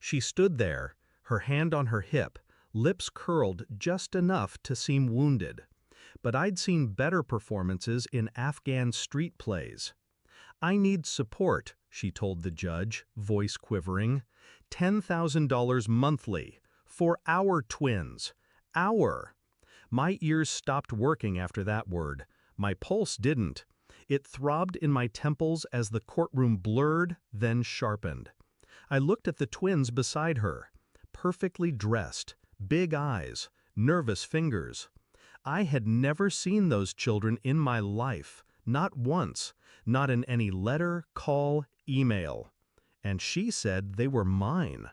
She stood there, her hand on her hip, lips curled just enough to seem wounded. But I'd seen better performances in Afghan street plays. "I need support," she told the judge, voice quivering. $10,000 monthly. For our twins. Our. My ears stopped working after that word. My pulse didn't. It throbbed in my temples as the courtroom blurred, then sharpened. I looked at the twins beside her. Perfectly dressed, big eyes, nervous fingers. I had never seen those children in my life, not once, not in any letter, call, email. And she said they were mine.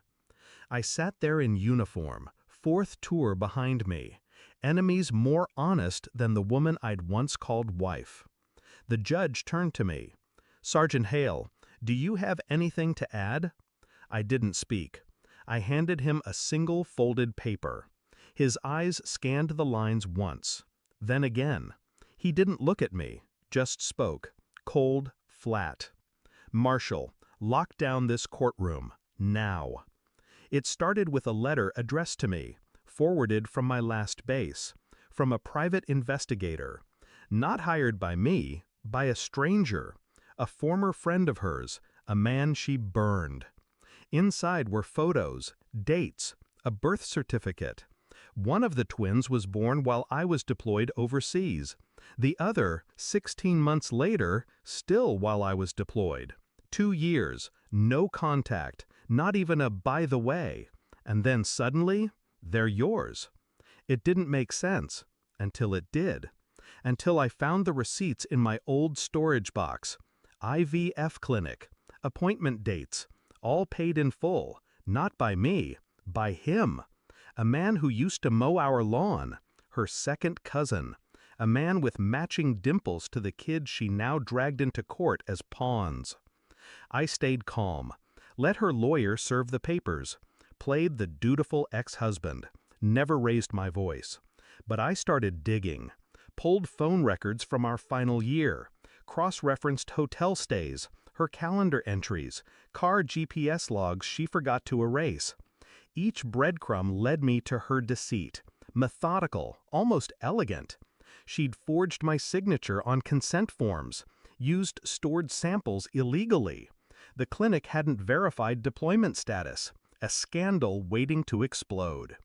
I sat there in uniform, fourth tour behind me, enemies more honest than the woman I'd once called wife. The judge turned to me. "Sergeant Hale, do you have anything to add?" I didn't speak. I handed him a single folded paper. His eyes scanned the lines once, then again. He didn't look at me, just spoke, cold, flat. "Marshal, lock down this courtroom, now." It started with a letter addressed to me, forwarded from my last base, from a private investigator, not hired by me, by a stranger, a former friend of hers, a man she burned. Inside were photos, dates, a birth certificate. One of the twins was born while I was deployed overseas. The other, 16 months later, still while I was deployed. 2 years, no contact, not even a by the way. And then suddenly, they're yours. It didn't make sense, until it did. Until I found the receipts in my old storage box. IVF clinic, appointment dates, all paid in full, not by me, by him. A man who used to mow our lawn, her second cousin, a man with matching dimples to the kids she now dragged into court as pawns. I stayed calm, let her lawyer serve the papers, played the dutiful ex-husband, never raised my voice. But I started digging, pulled phone records from our final year, cross-referenced hotel stays, her calendar entries, car GPS logs she forgot to erase. Each breadcrumb led me to her deceit, methodical, almost elegant. She'd forged my signature on consent forms, used stored samples illegally. The clinic hadn't verified deployment status, a scandal waiting to explode.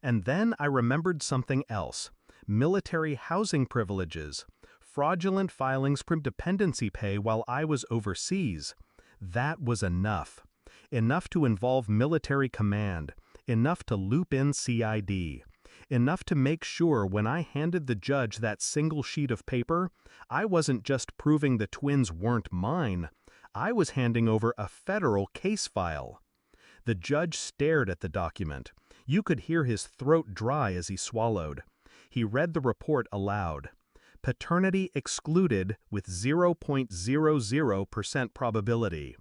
And then I remembered something else: military housing privileges, fraudulent filings from dependency pay while I was overseas. That was enough. Enough to involve military command, enough to loop in CID, enough to make sure when I handed the judge that single sheet of paper, I wasn't just proving the twins weren't mine, I was handing over a federal case file. The judge stared at the document. You could hear his throat dry as he swallowed. He read the report aloud. Paternity excluded with 0.00% probability.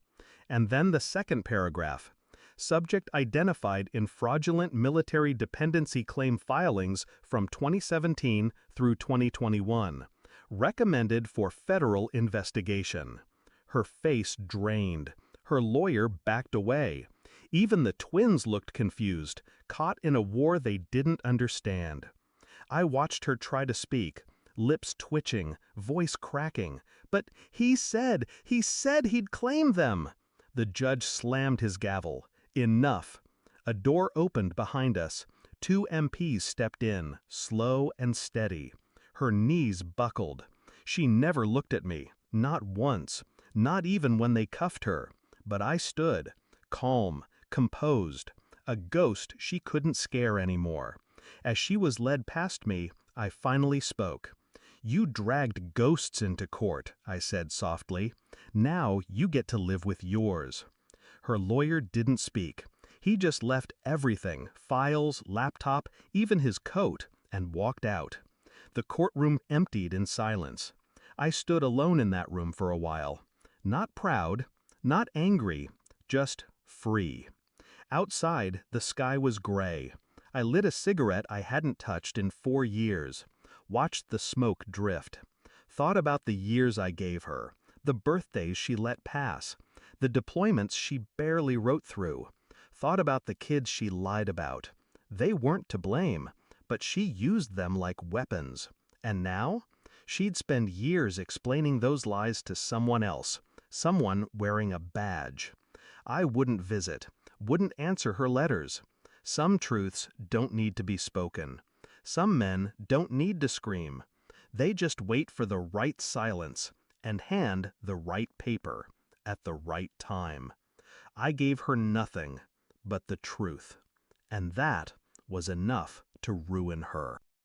And then the second paragraph. Subject identified in fraudulent military dependency claim filings from 2017 through 2021. Recommended for federal investigation. Her face drained. Her lawyer backed away. Even the twins looked confused, caught in a war they didn't understand. I watched her try to speak, lips twitching, voice cracking. "But he said he'd claim them." The judge slammed his gavel. Enough. A door opened behind us. 2 MPs stepped in, slow and steady. Her knees buckled. She never looked at me, not once, not even when they cuffed her. But I stood, calm, composed, a ghost she couldn't scare anymore. As she was led past me, I finally spoke. "You dragged ghosts into court," I said softly. "Now you get to live with yours." Her lawyer didn't speak. He just left everything, files, laptop, even his coat, and walked out. The courtroom emptied in silence. I stood alone in that room for a while. Not proud, not angry, just free. Outside, the sky was gray. I lit a cigarette I hadn't touched in 4 years. Watched the smoke drift. Thought about the years I gave her, the birthdays she let pass, the deployments she barely wrote through. Thought about the kids she lied about. They weren't to blame, but she used them like weapons. And now? She'd spend years explaining those lies to someone else, someone wearing a badge. I wouldn't visit, wouldn't answer her letters. Some truths don't need to be spoken. Some men don't need to scream. They just wait for the right silence and hand the right paper at the right time. I gave her nothing but the truth, and that was enough to ruin her.